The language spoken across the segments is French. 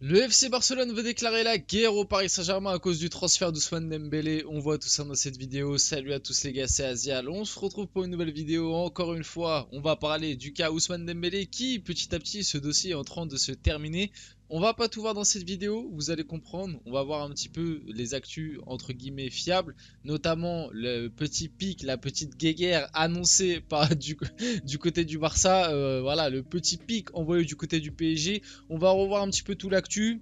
Le FC Barcelone veut déclarer la guerre au Paris Saint-Germain à cause du transfert d'Ousmane Dembélé. On voit tout ça dans cette vidéo. Salut à tous les gars, c'est Azial. On se retrouve pour une nouvelle vidéo. Encore une fois, on va parler du cas Ousmane Dembélé qui, petit à petit, ce dossier est en train de se terminer. On va pas tout voir dans cette vidéo, vous allez comprendre. On va voir un petit peu les actus entre guillemets fiables, notamment le petit pic, la petite guéguerre annoncée par du côté du Barça. Voilà, le petit pic envoyé du côté du PSG. On va revoir un petit peu tout l'actu,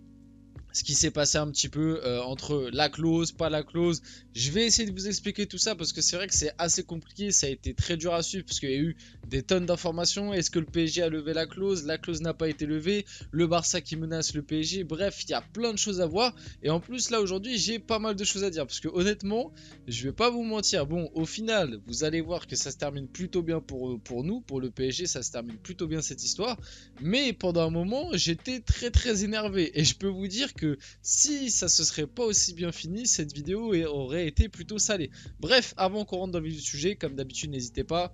ce qui s'est passé un petit peu entre la clause, pas la clause. Je vais essayer de vous expliquer tout ça parce que c'est vrai que c'est assez compliqué, ça a été très dur à suivre parce qu'il y a eu des tonnes d'informations. Est-ce que le PSG a levé la clause? La clause n'a pas été levée. Le Barça qui menace le PSG. Bref, il y a plein de choses à voir. Et en plus, là aujourd'hui, j'ai pas mal de choses à dire parce que honnêtement, je vais pas vous mentir. Bon, au final, vous allez voir que ça se termine plutôt bien pour nous, pour le PSG, ça se termine plutôt bien cette histoire. Mais pendant un moment, j'étais très énervé. Et je peux vous dire que si ça se serait pas aussi bien fini, cette vidéo aurait été plutôt salée. Bref, avant qu'on rentre dans le vif du sujet, comme d'habitude, n'hésitez pas.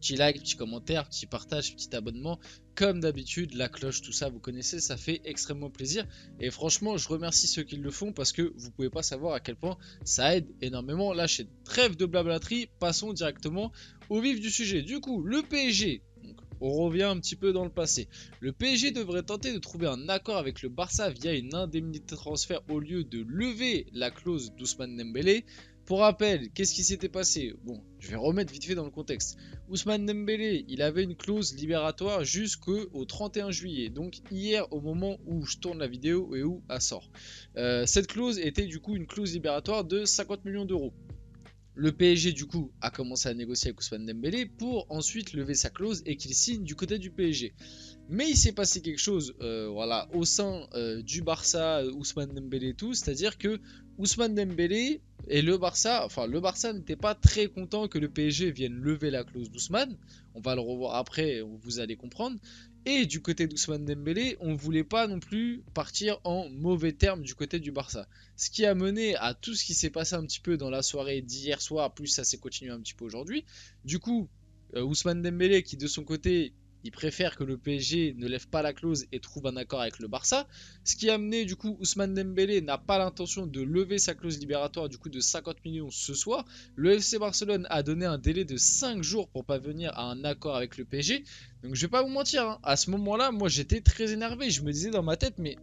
Petit like, petit commentaire, petit partage, petit abonnement. Comme d'habitude, la cloche, tout ça, vous connaissez, ça fait extrêmement plaisir. Et franchement, je remercie ceux qui le font parce que vous pouvez pas savoir à quel point ça aide énormément la chaîne. Trêve de blablaterie, passons directement au vif du sujet. Du coup, le PSG. On revient un petit peu dans le passé. Le PSG devrait tenter de trouver un accord avec le Barça via une indemnité de transfert au lieu de lever la clause d'Ousmane Dembélé. Pour rappel, qu'est-ce qui s'était passé? Bon, je vais remettre vite fait dans le contexte. Ousmane Dembélé, il avait une clause libératoire jusqu'au 31 juillet. Donc hier, au moment où je tourne la vidéo et où elle sort. Cette clause était du coup une clause libératoire de 50 millions d'euros. Le PSG du coup a commencé à négocier avec Ousmane Dembélé pour ensuite lever sa clause et qu'il signe du côté du PSG. Mais il s'est passé quelque chose voilà, au sein du Barça, Ousmane Dembélé et tout, c'est-à-dire que Ousmane Dembélé et le Barça, enfin le Barça n'était pas très content que le PSG vienne lever la clause d'Ousmane. On va le revoir après, vous allez comprendre. Et du côté d'Ousmane Dembélé, on ne voulait pas non plus partir en mauvais termes du côté du Barça. Ce qui a mené à tout ce qui s'est passé un petit peu dans la soirée d'hier soir, plus ça s'est continué un petit peu aujourd'hui. Du coup, Ousmane Dembélé qui de son côté il préfère que le PSG ne lève pas la clause et trouve un accord avec le Barça. Ce qui a amené du coup Ousmane Dembélé n'a pas l'intention de lever sa clause libératoire du coup de 50 millions ce soir. Le FC Barcelone a donné un délai de 5 jours pour parvenir à un accord avec le PSG. Donc je vais pas vous mentir, hein, à ce moment-là, moi j'étais très énervé. Je me disais dans ma tête, mais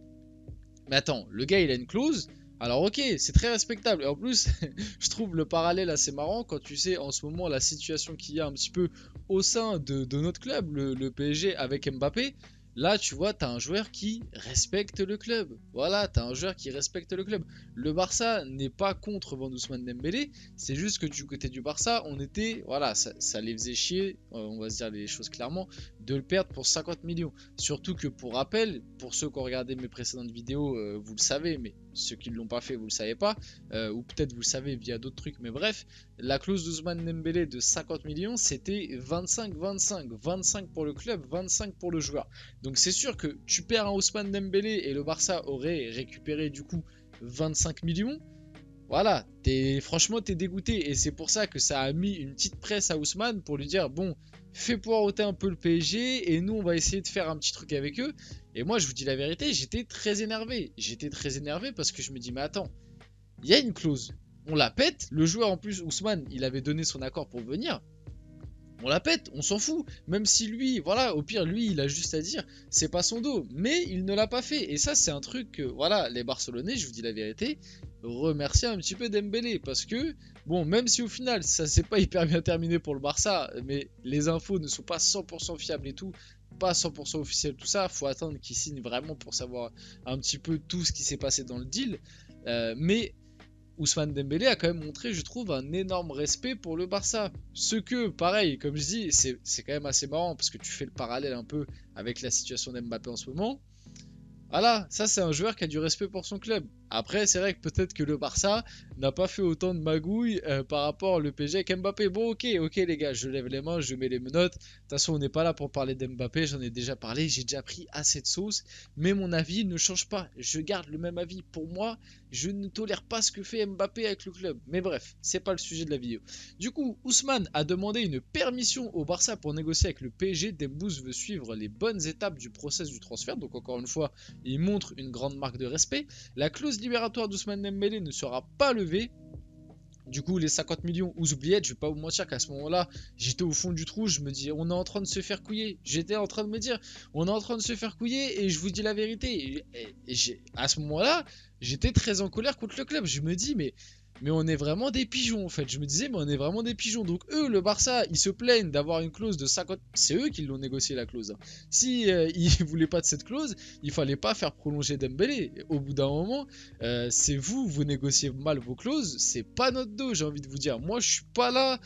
attends, le gars il a une clause. Alors ok, c'est très respectable. Et en plus, je trouve le parallèle assez marrant quand tu sais en ce moment la situation qu'il y a un petit peu au sein de notre club, le PSG avec Mbappé. Là, tu vois, t'as un joueur qui respecte le club. Voilà, t'as un joueur qui respecte le club. Le Barça n'est pas contre Van Ousmane Dembélé. C'est juste que du côté du Barça, on était, voilà, ça les faisait chier, on va se dire les choses clairement, de le perdre pour 50 millions. Surtout que pour rappel, pour ceux qui ont regardé mes précédentes vidéos, vous le savez, mais ceux qui ne l'ont pas fait, vous le savez pas, ou peut-être vous le savez via d'autres trucs, mais bref, la clause d'Ousmane Dembélé de 50 millions, c'était 25-25, 25 pour le club, 25 pour le joueur. Donc c'est sûr que tu perds un Ousmane Dembélé et le Barça aurait récupéré du coup 25 millions. Voilà, franchement, t'es dégoûté. Et c'est pour ça que ça a mis une petite presse à Ousmane pour lui dire, bon, fais poireauter un peu le PSG et nous, on va essayer de faire un petit truc avec eux. Et moi, je vous dis la vérité, j'étais très énervé. J'étais très énervé parce que je me dis, mais attends, il y a une clause. On la pète. Le joueur, en plus, Ousmane, il avait donné son accord pour venir. On la pète, on s'en fout. Même si lui, voilà, au pire, lui, il a juste à dire, c'est pas son dos. Mais il ne l'a pas fait. Et ça, c'est un truc que, voilà, les Barcelonais, je vous dis la vérité, remercier un petit peu Dembélé. Parce que, bon, même si au final, ça s'est pas hyper bien terminé pour le Barça, mais les infos ne sont pas 100% fiables et tout, pas 100% officiel, tout ça, faut attendre qu'il signe vraiment pour savoir un petit peu tout ce qui s'est passé dans le deal. Mais Ousmane Dembélé a quand même montré, je trouve, un énorme respect pour le Barça. Ce que, pareil, comme je dis, c'est quand même assez marrant parce que tu fais le parallèle un peu avec la situation d'Mbappé en ce moment. Voilà, ça c'est un joueur qui a du respect pour son club. Après, c'est vrai que peut-être que le Barça n'a pas fait autant de magouilles par rapport au PSG avec Mbappé. Bon, ok les gars, je lève les mains, je mets les menottes. De toute façon, on n'est pas là pour parler d'Mbappé, j'en ai déjà parlé, j'ai déjà pris assez de sauce. Mais mon avis ne change pas, je garde le même avis. Pour moi, je ne tolère pas ce que fait Mbappé avec le club. Mais bref, c'est pas le sujet de la vidéo. Du coup, Ousmane a demandé une permission au Barça pour négocier avec le PSG. Dembouz veut suivre les bonnes étapes du process du transfert. Donc encore une fois, il montre une grande marque de respect. La clause libératoire d'Ousmane Dembélé ne sera pas levée. Du coup, les 50 millions, aux oubliettes, je vais pas vous mentir qu'à ce moment-là, j'étais au fond du trou, je me dis, on est en train de se faire couiller. J'étais en train de me dire, on est en train de se faire couiller, et je vous dis la vérité. À ce moment-là, j'étais très en colère contre le club. Je me dis, mais on est vraiment des pigeons en fait. Je me disais, mais on est vraiment des pigeons. Donc eux, le Barça, ils se plaignent d'avoir une clause de 50. C'est eux qui l'ont négocié la clause. Si ils voulaient pas de cette clause, il fallait pas faire prolonger Dembélé. Au bout d'un moment, c'est vous négociez mal vos clauses. C'est pas notre dos, j'ai envie de vous dire. Moi, je suis pas là.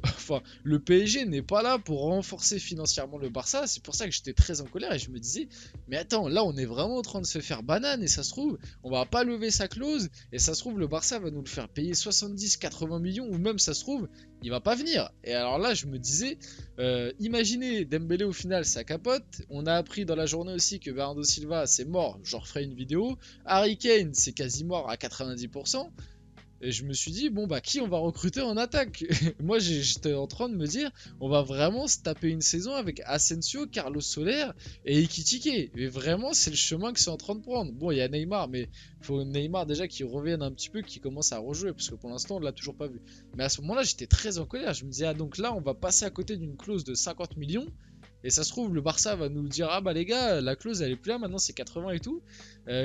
Enfin, le PSG n'est pas là pour renforcer financièrement le Barça. C'est pour ça que j'étais très en colère et je me disais, mais attends, là, on est vraiment en train de se faire banane et ça se trouve, on va pas lever sa clause et ça se trouve, le Barça va nous le faire payer 70-80 millions ou même ça se trouve il va pas venir. Et alors là je me disais imaginez Dembélé au final ça capote. On a appris dans la journée aussi que Bernardo Silva c'est mort, je referai une vidéo. Harry Kane c'est quasi mort à 90%. Et je me suis dit, bon bah qui on va recruter en attaque? Moi j'étais en train de me dire, on va vraiment se taper une saison avec Asensio, Carlos Soler et Ekitike. Et vraiment c'est le chemin que c'est en train de prendre. Bon il y a Neymar, mais il faut Neymar déjà qui revienne un petit peu, qui commence à rejouer, parce que pour l'instant on l'a toujours pas vu. Mais à ce moment là j'étais très en colère, je me disais, ah donc là on va passer à côté d'une clause de 50 millions. Et ça se trouve, le Barça va nous dire, ah bah les gars, la clause elle est plus là, maintenant c'est 80 et tout.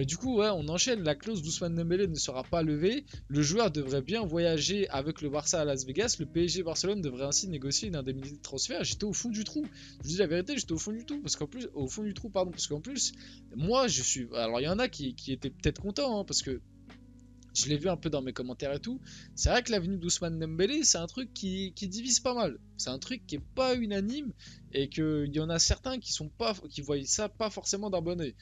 Du coup, ouais, on enchaîne, la clause d'Ousmane Dembélé ne sera pas levée. Le joueur devrait bien voyager avec le Barça à Las Vegas. Le PSG Barcelone devrait ainsi négocier une indemnité de transfert. J'étais au fond du trou. Je vous dis la vérité, j'étais au fond du trou. Parce qu'en plus, au fond du trou, pardon, parce qu'en plus, moi je suis. Alors il y en a qui étaient peut-être contents, hein, parce que. Je l'ai vu un peu dans mes commentaires et tout. C'est vrai que l'avenue d'Ousmane Dembélé, c'est un truc qui divise pas mal. C'est un truc qui est pas unanime et qu'il y en a certains qui voient ça pas forcément d'un bon oeil.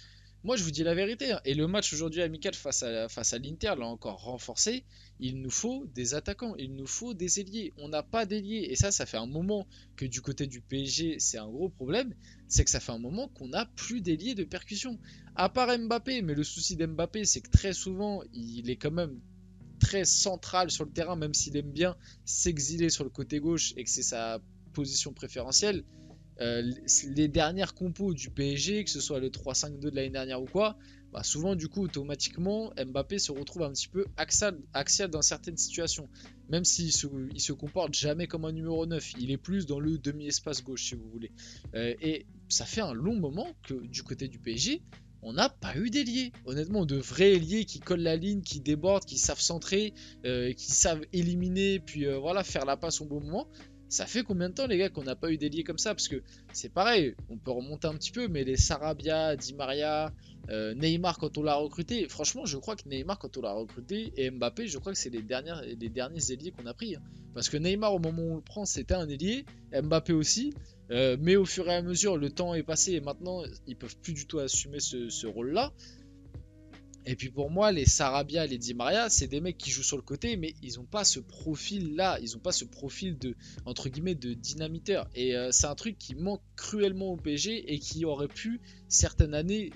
Moi, je vous dis la vérité, hein. Et le match aujourd'hui amical face à l'Inter l'a encore renforcé. Il nous faut des attaquants, il nous faut des ailiers. On n'a pas d'ailiers. Et ça fait un moment que du côté du PSG, c'est un gros problème. C'est que ça fait un moment qu'on n'a plus d'ailiers de percussion. À part Mbappé, mais le souci d'Mbappé, c'est que très souvent, il est quand même très central sur le terrain, même s'il aime bien s'exiler sur le côté gauche et que c'est sa position préférentielle. Les dernières compos du PSG, que ce soit le 3-5-2 de l'année dernière ou quoi, bah souvent du coup automatiquement Mbappé se retrouve un petit peu axial dans certaines situations, même s'il se comporte jamais comme un numéro 9, il est plus dans le demi-espace gauche si vous voulez. Et ça fait un long moment que du côté du PSG on n'a pas eu d'ailier, honnêtement, de vrais ailiers qui collent la ligne, qui débordent, qui savent centrer, qui savent éliminer, puis voilà, faire la passe au bon moment. Ça fait combien de temps les gars qu'on n'a pas eu d'ailier comme ça? Parce que c'est pareil, on peut remonter un petit peu, mais les Sarabia, Di Maria, Neymar quand on l'a recruté, franchement je crois que Neymar quand on l'a recruté et Mbappé je crois que c'est les derniers ailiers qu'on a pris. Hein. Parce que Neymar au moment où on le prend c'était un ailier, Mbappé aussi, mais au fur et à mesure le temps est passé et maintenant ils peuvent plus du tout assumer ce rôle là. Et puis pour moi, les Sarabia et les Di Maria, c'est des mecs qui jouent sur le côté, mais ils n'ont pas ce profil-là. Ils n'ont pas ce profil de, entre guillemets, de dynamiteur. Et c'est un truc qui manque cruellement au PSG et qui aurait pu, certaines années,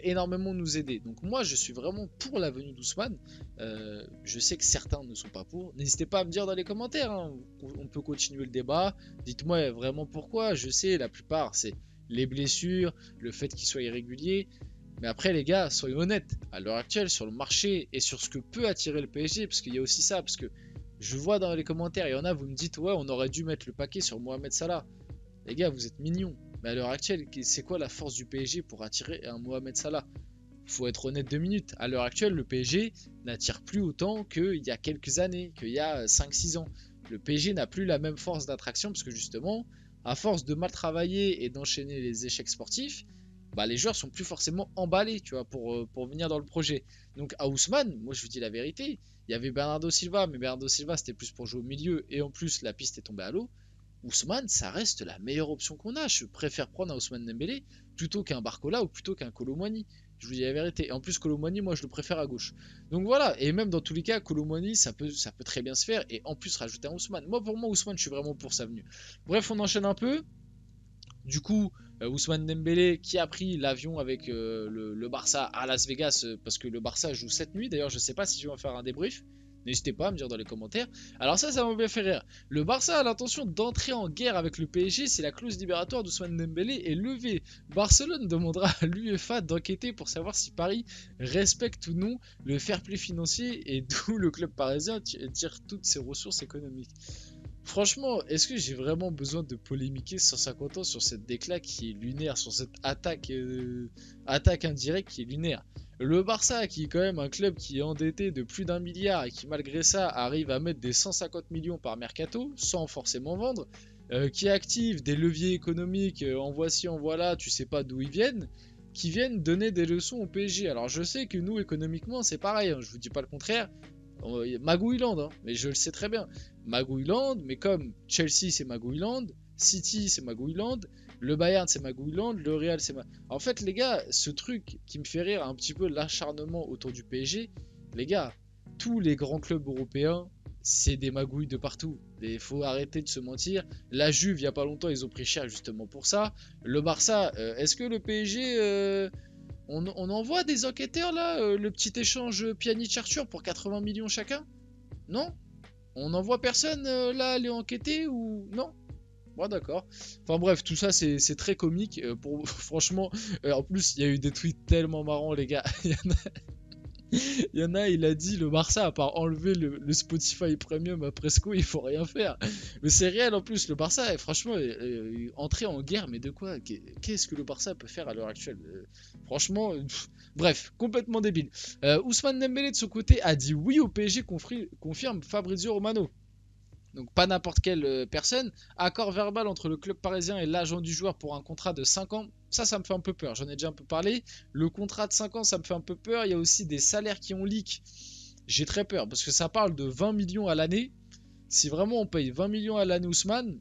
énormément nous aider. Donc moi, je suis vraiment pour la venue d'Ousmane. Je sais que certains ne sont pas pour. N'hésitez pas à me dire dans les commentaires. Hein. On peut continuer le débat. Dites-moi vraiment pourquoi. Je sais, la plupart, c'est les blessures, le fait qu'il soit irrégulier. Mais après les gars, soyons honnêtes, à l'heure actuelle sur le marché et sur ce que peut attirer le PSG, parce qu'il y a aussi ça, parce que je vois dans les commentaires, il y en a, vous me dites ouais on aurait dû mettre le paquet sur Mohamed Salah. Les gars vous êtes mignons, mais à l'heure actuelle c'est quoi la force du PSG pour attirer un Mohamed Salah? Faut être honnête 2 minutes, à l'heure actuelle le PSG n'attire plus autant qu'il y a quelques années, qu'il y a 5-6 ans. Le PSG n'a plus la même force d'attraction parce que justement, à force de mal travailler et d'enchaîner les échecs sportifs, bah, les joueurs sont plus forcément emballés tu vois, pour venir dans le projet. Donc à Ousmane, moi je vous dis la vérité, il y avait Bernardo Silva, mais Bernardo Silva c'était plus pour jouer au milieu et en plus la piste est tombée à l'eau. Ousmane, ça reste la meilleure option qu'on a. Je préfère prendre un Ousmane Dembélé plutôt qu'un Barcola ou plutôt qu'un Kolo Muani. Je vous dis la vérité. Et en plus, Kolo Muani, moi je le préfère à gauche. Donc voilà, et même dans tous les cas, Kolo Muani, ça peut très bien se faire. Et en plus, rajouter un Ousmane. Moi, pour moi, Ousmane, je suis vraiment pour sa venue. Bref, on enchaîne un peu. Du coup, Ousmane Dembélé qui a pris l'avion avec le Barça à Las Vegas parce que le Barça joue cette nuit. D'ailleurs, je sais pas si je vais en faire un débrief. N'hésitez pas à me dire dans les commentaires. Alors ça m'a bien fait rire. Le Barça a l'intention d'entrer en guerre avec le PSG si la clause libératoire d'Ousmane Dembélé est levée. Barcelone demandera à l'UEFA d'enquêter pour savoir si Paris respecte ou non le fair play financier et d'où le club parisien tire toutes ses ressources économiques. Franchement, est-ce que j'ai vraiment besoin de polémiquer 150 ans sur cette déclat qui est lunaire, sur cette attaque indirecte qui est lunaire? Le Barça, qui est quand même un club qui est endetté de plus d'1 milliard et qui malgré ça arrive à mettre des 150 millions par mercato, sans forcément vendre, qui active des leviers économiques, en voici, en voilà, tu sais pas d'où ils viennent, qui viennent donner des leçons au PSG. Alors je sais que nous, économiquement, c'est pareil, hein, je vous dis pas le contraire. Magouilland, hein, mais je le sais très bien. Magouilland, mais comme Chelsea c'est Magouilland, City c'est Magouilland, le Bayern c'est Magouilland, le Real c'est En fait les gars, ce truc qui me fait rire un petit peu l'acharnement autour du PSG, les gars, tous les grands clubs européens, c'est des magouilles de partout. Il faut arrêter de se mentir. La Juve, il y a pas longtemps, ils ont pris cher justement pour ça. Le Barça, est-ce que le PSG... on envoie des enquêteurs là, le petit échange Pjanic-Arthur pour 80 millions chacun? Non? On n'envoie personne là aller enquêter ou... Non? Bon d'accord. Enfin bref, tout ça c'est très comique. Franchement, en plus il y a eu des tweets tellement marrants les gars. Il y en a, il a dit le Barça, à part enlever le Spotify Premium à Presco, il faut rien faire. Mais c'est réel en plus, le Barça, franchement, entrer en guerre, mais de quoi? Qu'est-ce que le Barça peut faire à l'heure actuelle? Franchement, bref, complètement débile. Ousmane Dembélé de son côté a dit oui au PSG, confirme Fabrizio Romano. Donc pas n'importe quelle personne. Accord verbal entre le club parisien et l'agent du joueur pour un contrat de 5 ans. Ça me fait un peu peur. J'en ai déjà un peu parlé. Le contrat de 5 ans, ça me fait un peu peur. Il y a aussi des salaires qui ont leak. J'ai très peur parce que ça parle de 20 millions à l'année. Si vraiment on paye 20 millions à l'année Ousmane,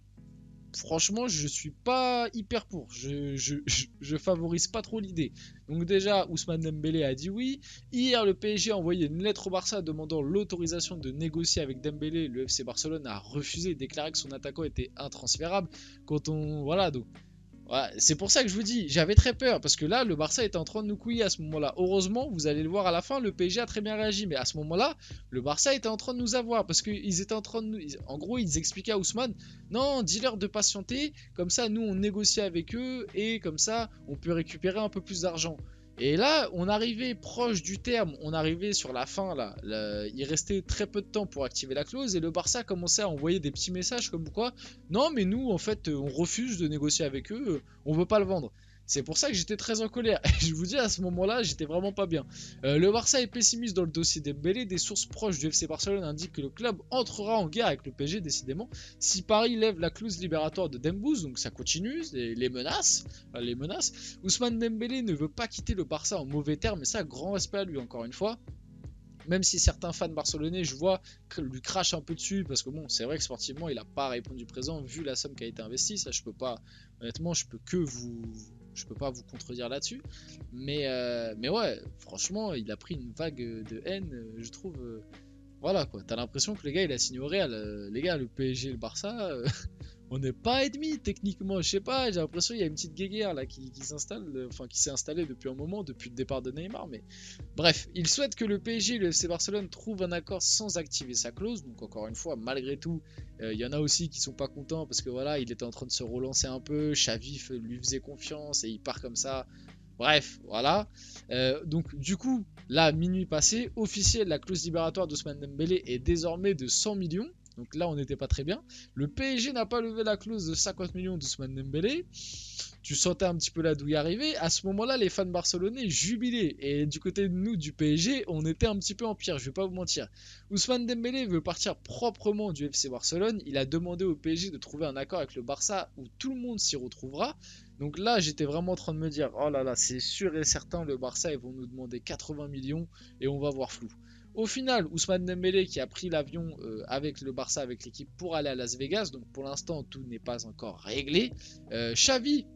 franchement, je suis pas hyper pour. Je favorise pas trop l'idée. Donc déjà, Ousmane Dembélé a dit oui. Hier, le PSG a envoyé une lettre au Barça demandant l'autorisation de négocier avec Dembélé. Le FC Barcelone a refusé et déclaré que son attaquant était intransférable. Voilà, donc... Voilà, c'est pour ça que je vous dis, j'avais très peur, parce que là, le Barça était en train de nous couiller à ce moment-là. Heureusement, vous allez le voir à la fin, le PSG a très bien réagi, mais à ce moment-là, le Barça était en train de nous avoir, parce qu'ils étaient en train de nous... En gros, ils expliquaient à Ousmane, non, dis-leur de patienter, comme ça, nous, on négocie avec eux, et comme ça, on peut récupérer un peu plus d'argent. Et là, on arrivait proche du terme, on arrivait sur la fin, là, il restait très peu de temps pour activer la clause, et le Barça commençait à envoyer des petits messages comme quoi, non mais nous, en fait, on refuse de négocier avec eux, on veut pas le vendre. C'est pour ça que j'étais très en colère. Et je vous dis, à ce moment-là, j'étais vraiment pas bien. Le Barça est pessimiste dans le dossier Dembélé. Des sources proches du FC Barcelone indiquent que le club entrera en guerre avec le PSG, décidément, si Paris lève la clause libératoire de Dembouz. Donc ça continue, les menaces. Ousmane Dembélé ne veut pas quitter le Barça en mauvais termes, mais ça, grand respect à lui, encore une fois. Même si certains fans barcelonais, je vois, lui crachent un peu dessus, parce que bon, c'est vrai que sportivement, il n'a pas répondu présent, vu la somme qui a été investie. Ça, je peux pas, honnêtement, je peux pas vous contredire là-dessus. Mais ouais, franchement, il a pris une vague de haine, je trouve. Voilà quoi, t'as l'impression que le gars il a signé au Real. Les gars, le PSG et le Barça, on n'est pas ennemis techniquement. Je sais pas, j'ai l'impression qu'il y a une petite guéguerre là qui s'installe, enfin qui s'est installée depuis un moment, depuis le départ de Neymar. Mais bref, il souhaite que le PSG et le FC Barcelone trouvent un accord sans activer sa clause. Donc encore une fois, malgré tout, il y en a aussi qui sont pas contents parce que voilà, il était en train de se relancer un peu. Xavi lui faisait confiance et il part comme ça. Bref, voilà. Donc du coup, là, minuit passé, officiel, la clause libératoire d'Ousmane Dembélé est désormais de 100 millions. Donc là, on n'était pas très bien. Le PSG n'a pas levé la clause de 50 millions d'Ousmane Dembélé. Tu sentais un petit peu la douille arriver. À ce moment-là, les fans barcelonais jubilaient. Et du côté de nous, du PSG, on était un petit peu en pire, je vais pas vous mentir. Ousmane Dembélé veut partir proprement du FC Barcelone. Il a demandé au PSG de trouver un accord avec le Barça où tout le monde s'y retrouvera. Donc là, j'étais vraiment en train de me dire, oh là là, c'est sûr et certain, le Barça, ils vont nous demander 80 millions et on va voir flou. Au final, Ousmane Dembélé qui a pris l'avion avec le Barça, avec l'équipe pour aller à Las Vegas. Donc pour l'instant, tout n'est pas encore réglé. Xavi,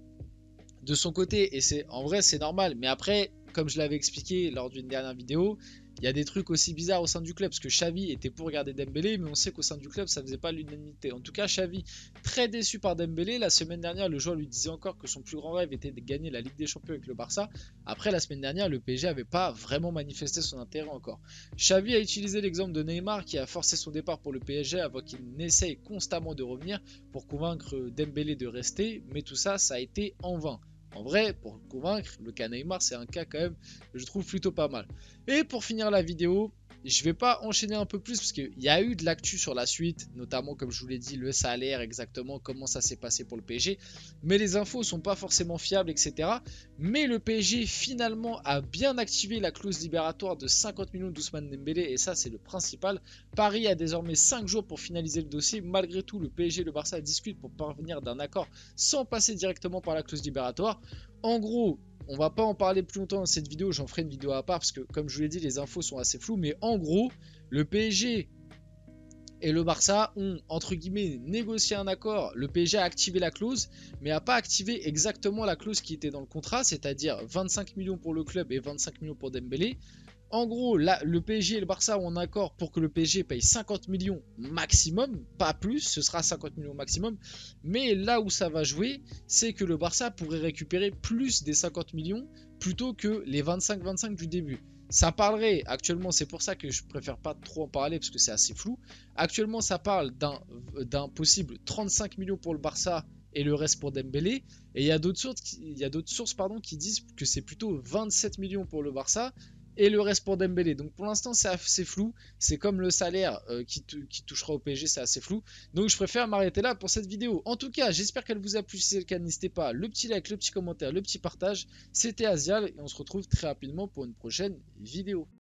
de son côté, et en vrai c'est normal, mais après, comme je l'avais expliqué lors d'une dernière vidéo, il y a des trucs aussi bizarres au sein du club, parce que Xavi était pour garder Dembélé, mais on sait qu'au sein du club, ça faisait pas l'unanimité. En tout cas, Xavi, très déçu par Dembélé. La semaine dernière, le joueur lui disait encore que son plus grand rêve était de gagner la Ligue des Champions avec le Barça. Après, la semaine dernière, le PSG n'avait pas vraiment manifesté son intérêt encore. Xavi a utilisé l'exemple de Neymar, qui a forcé son départ pour le PSG avant qu'il n'essaye constamment de revenir pour convaincre Dembélé de rester, mais tout ça, ça a été en vain. En vrai, pour le convaincre, le cas Neymar, c'est un cas quand même que je trouve plutôt pas mal. Et pour finir la vidéo, je vais pas enchaîner un peu plus parce qu'il y a eu de l'actu sur la suite, notamment comme je vous l'ai dit, le salaire exactement, comment ça s'est passé pour le PSG. Mais les infos sont pas forcément fiables, etc. Mais le PSG finalement a bien activé la clause libératoire de 50 millions d'Ousmane Dembélé et ça c'est le principal. Paris a désormais 5 jours pour finaliser le dossier. Malgré tout, le PSG et le Barça discutent pour parvenir d'un accord sans passer directement par la clause libératoire. En gros, on va pas en parler plus longtemps dans cette vidéo, j'en ferai une vidéo à part parce que comme je vous l'ai dit, les infos sont assez floues. Mais en gros, le PSG et le Barça ont entre guillemets négocié un accord. Le PSG a activé la clause, mais n'a pas activé exactement la clause qui était dans le contrat, c'est-à-dire 25 millions pour le club et 25 millions pour Dembélé. En gros, là, le PSG et le Barça ont un accord pour que le PSG paye 50 millions maximum, pas plus, ce sera 50 millions maximum. Mais là où ça va jouer, c'est que le Barça pourrait récupérer plus des 50 millions plutôt que les 25-25 du début. Ça parlerait, actuellement, c'est pour ça que je préfère pas trop en parler parce que c'est assez flou. Actuellement, ça parle d'un possible 35 millions pour le Barça et le reste pour Dembélé. Et il y a d'autres sources, qui disent que c'est plutôt 27 millions pour le Barça et le reste pour Dembélé. Donc pour l'instant c'est assez flou, c'est comme le salaire qui touchera au PSG, c'est assez flou. Donc je préfère m'arrêter là pour cette vidéo. En tout cas, j'espère qu'elle vous a plu. Si c'est le cas, n'hésitez pas, le petit like, le petit commentaire, le petit partage. C'était Azial et on se retrouve très rapidement pour une prochaine vidéo.